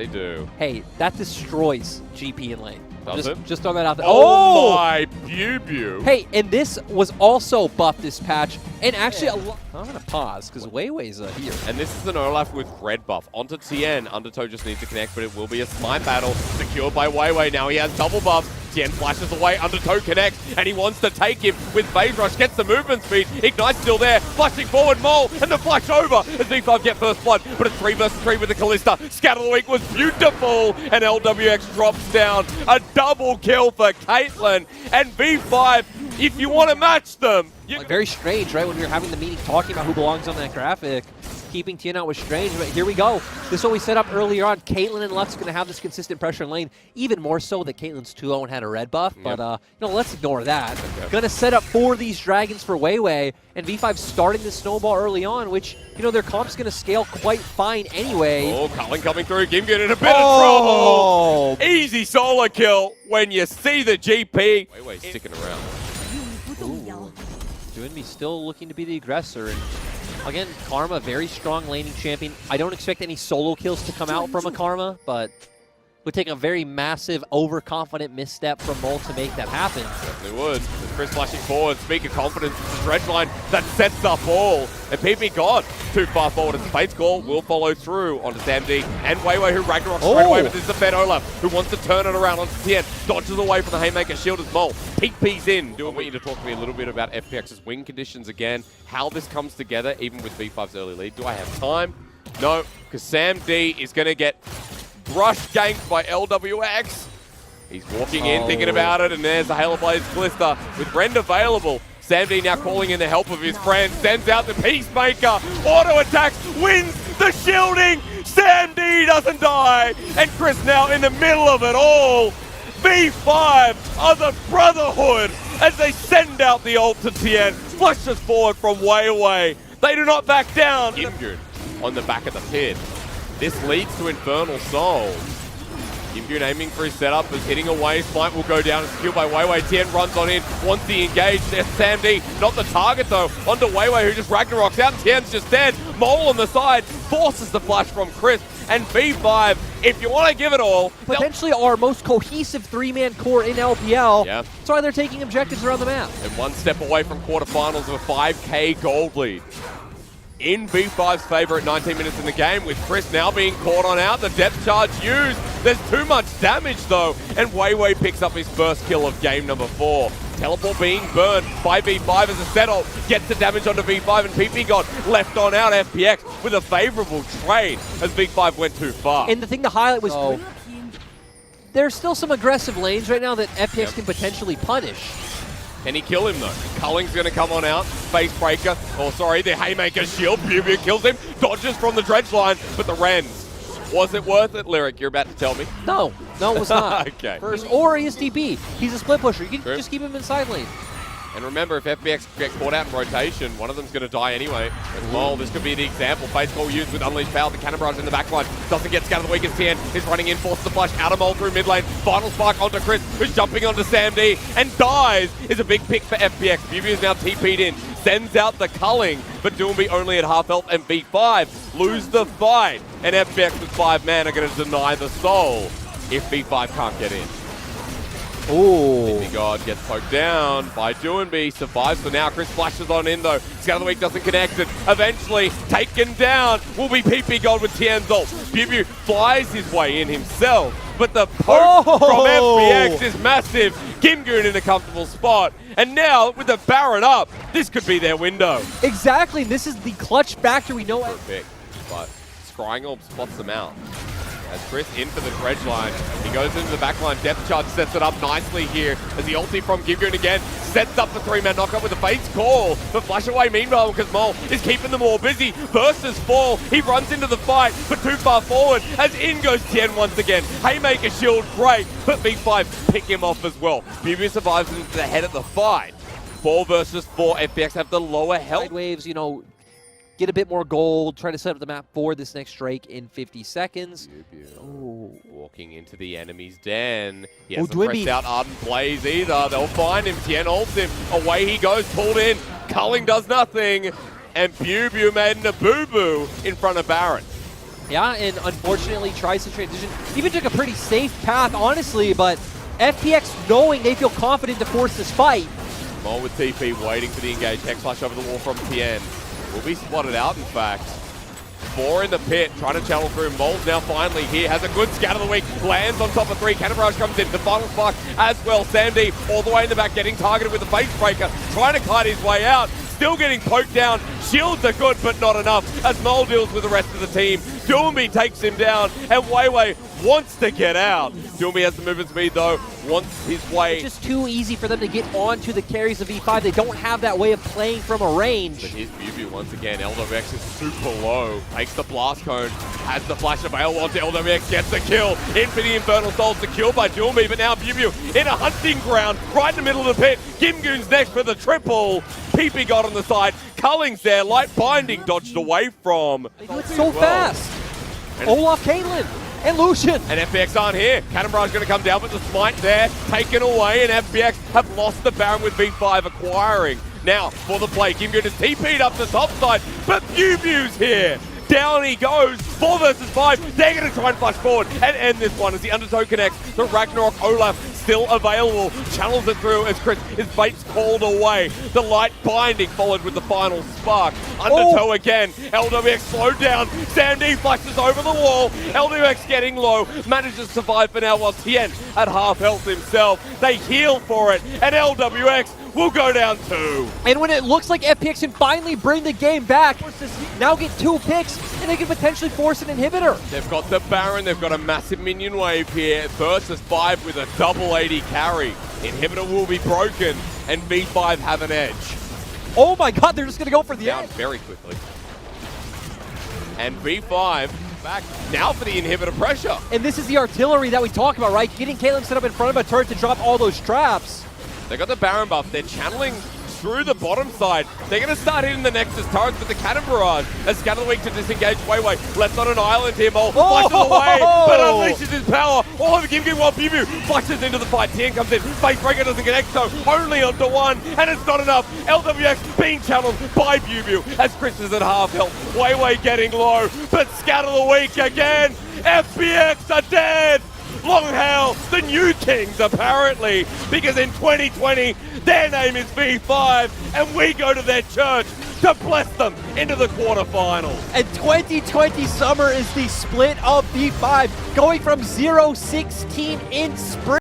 do. Hey, that destroys GP in lane. Just throw that out there. Oh my Bubu. Hey, and this was also buffed this patch. And actually, I'm going to pause because Weiwei's here. And this is an Olaf with red buff. Onto Tien. Undertow just needs to connect, but it will be a smite battle. Secured by Weiwei. Now he has double buffs. Tien flashes away. Undertow connects, and he wants to take him with Phase Rush. Gets the movement speed. Ignite's still there. Flashing forward, Mole, and the flash over as V5 get first blood. But it's 3 versus 3 with the Kalista. Scatter the Week was beautiful, and LWX drops down. A double kill for Caitlyn. And V5, if you want to match them, like, very strange, right? When we were having the meeting talking about who belongs on that graphic, keeping Tien out was strange, but here we go. This is what we set up earlier on. Caitlyn and Lux going to have this consistent pressure in lane, even more so that Caitlyn's 2-0 and had a red buff, but let's ignore that. Okay. Going to set up for these dragons for Weiwei, and V5 starting to snowball early on, which, their comp's going to scale quite fine anyway. Oh, Cullen coming through. Gimgoon in a bit of trouble. Easy solo kill when you see the GP. Weiwei's sticking around. Doinby still looking to be the aggressor, and again, Karma, very strong laning champion. I don't expect any solo kills to come out from a Karma, but would take a very massive, overconfident misstep from Mole to make that happen. Definitely would. With Chris flashing forward, speak of confidence, it's the red line that sets up all. And PP God too far forward as Fate's call will follow through onto Sam D and Weiwei, who Ragnarok straight away, but this is a fed Olaf who wants to turn it around onto Tien. Dodges away from the Haymaker shield as Mole. Peek's in. I want you to talk to me a little bit about FPX's win conditions again, how this comes together, even with V5's early lead. Do I have time? No, because Sam D is going to get brush ganked by LWX. He's walking in, thinking about it, and there's the Halo Blaze Calista with Rend available. Sam D now calling in the help of his friend, sends out the Peacemaker, auto attacks, wins the shielding. Sam D doesn't die, and Chris now in the middle of it all. V5 are the Brotherhood as they send out the ult to Tien. Flushes forward from Weiwei. They do not back down. Gimgoon on the back of the pit. This leads to Infernal Soul. Gimgoon aiming for his setup, is hitting away. Smite will go down and secured by Weiwei. Tien runs on in, wants the engage. There's Sam D, not the target though. Onto Weiwei, who just Ragnaroks out, and Tien's just dead. Mole on the side forces the flash from Chris. And V5, if you want to give it all, potentially our most cohesive three-man core in LPL. Yeah. That's why they're taking objectives around the map. And one step away from quarterfinals of a 5K gold lead. In V5's favor at 19 minutes in the game, with Chris now being caught on out, the depth charge used. There's too much damage though, and Weiwei picks up his first kill of game number 4. Teleport being burned by V5 as a settle, gets the damage onto V5, and PP got left on out. FPX with a favorable trade as V5 went too far. And the thing to highlight was there's still some aggressive lanes right now that FPX can potentially punish. Can he kill him though? Culling's going to come on out. Face breaker. Oh, sorry, the Haymaker shield. Bubu kills him. Dodges from the dredge line, but the Rens. Was it worth it, Lyric? You're about to tell me. No, it was not. Okay. Or he is TP. He's a split pusher. You can just keep him in side lane. And remember, if FPX get caught out in rotation, one of them's going to die anyway. As well, this could be the example. Face call used with Unleashed Power. The Cannon Barrage in the backline doesn't get scattered the weakest. Tien is running in, forces the flash out of Mole through mid lane. Final spark onto Chris, who's jumping onto Sam D and dies. Is a big pick for FPX. Bubu is now TP'd in, sends out the culling, but Doomby only at half health, and V5 lose the fight. And FPX with 5 man are going to deny the soul if V5 can't get in. Oh. God gets poked down by Doinby, survives for now. Chris flashes on in though. Scout of the Week doesn't connect it. Eventually taken down will be PP God with Tien's ult. Bubu flies his way in himself, but the poke from FPX is massive. Gimgoon in a comfortable spot. And now with the Baron up, this could be their window. Exactly. This is the clutch factor we know. Perfect. But Scrying Orb spots them out. As Chris in for the dredge line, he goes into the back line. Depth charge sets it up nicely here as the ulti from Gimgoon again sets up the 3-man knockup with a Fate's call. But flash away meanwhile because Mole is keeping them all busy. Versus Fall, he runs into the fight, but too far forward as in goes Tien once again. Haymaker shield, great, but V5 pick him off as well. Bubu survives into the head of the fight. 4 versus 4, FPX have the lower health. Waves, get a bit more gold, try to set up the map for this next Drake in 50 seconds. Oh. Walking into the enemy's den. He hasn't pressed out Ardent Blaze either. They'll find him. Tien holds him. Away he goes, pulled in. Culling does nothing. And Bubu made a boo-boo in front of Baron. Yeah, and unfortunately tries to transition. Even took a pretty safe path, honestly, but FPX knowing they feel confident to force this fight. Mole with TP waiting for the engage. Hex flash over the wall from Tien. Will be spotted out, in fact. 4 in the pit, trying to channel through. Mole's now finally here, has a good scat of the week, lands on top of 3. Cannon Barrage comes in, the final spark as well. Samdi all the way in the back, getting targeted with the face breaker, trying to kite his way out. Still getting poked down. Shields are good, but not enough as Mole deals with the rest of the team. Doomby takes him down, and Weiwei wants to get out. Doomby has the movement speed, though, wants his way. It's just too easy for them to get onto the carries of E5. They don't have that way of playing from a range. But here's Bubu once again. LWX is super low. Takes the blast cone, has the flash of Bale onto LWX, gets the kill. In for the Infernal Soul, secured by Doomby, but now Bubu in a hunting ground, right in the middle of the pit. Gimgoon's next for the triple. PP got on the side. Culling's there, light binding dodged away from. They do it so fast. Olaf, Caitlyn, and Lucian. And FPX aren't here. Cannon Barrage going to come down, but the smite there, taken away, and FPX have lost the Baron with V5 acquiring. Now, for the play, Gimgoon is TP'd up the top side, but Bubu's here. Down he goes, 4 versus 5. They're going to try and flash forward and end this one as the Undertow connects. The Ragnarok Olaf still available. Channels it through as Chris, his bait's called away. The light binding followed with the final spark. Undertow again. LWX slowed down. Sam D flashes over the wall. LWX getting low. Manages to survive for now while Tien at half health himself. They heal for it. And LWX will go down 2. And when it looks like FPX can finally bring the game back, now get 2 picks, and they can potentially force an inhibitor. They've got the Baron, they've got a massive minion wave here. Versus 5 with a double 80 carry. Inhibitor will be broken, and V5 have an edge. Oh my god, they're just going to go for the Down edge. very quickly. And V5 back now for the inhibitor pressure. And this is the artillery that we talk about, right? Getting Caitlyn set up in front of a turret to drop all those traps. They got the Baron buff. They're channeling through the bottom side. They're going to start hitting the Nexus turrets with the Cannon Barrage. As Scatter the Weak to disengage Weiwei. Left on an island here, Mole. Flashes away, but unleashes his power. Oh, the Gimgoon while Bubu flashes into the fight. Tien comes in. Face Breaker doesn't connect, so only onto 1, and it's not enough. LWX being channeled by Bubu as Chris is at half health. Weiwei getting low, but Scatter the Weak again. FPX are dead. Long hail the new kings, apparently, because in 2020, their name is V5, and we go to their church to bless them into the quarterfinals. And 2020 summer is the split of V5, going from 0-16 in spring.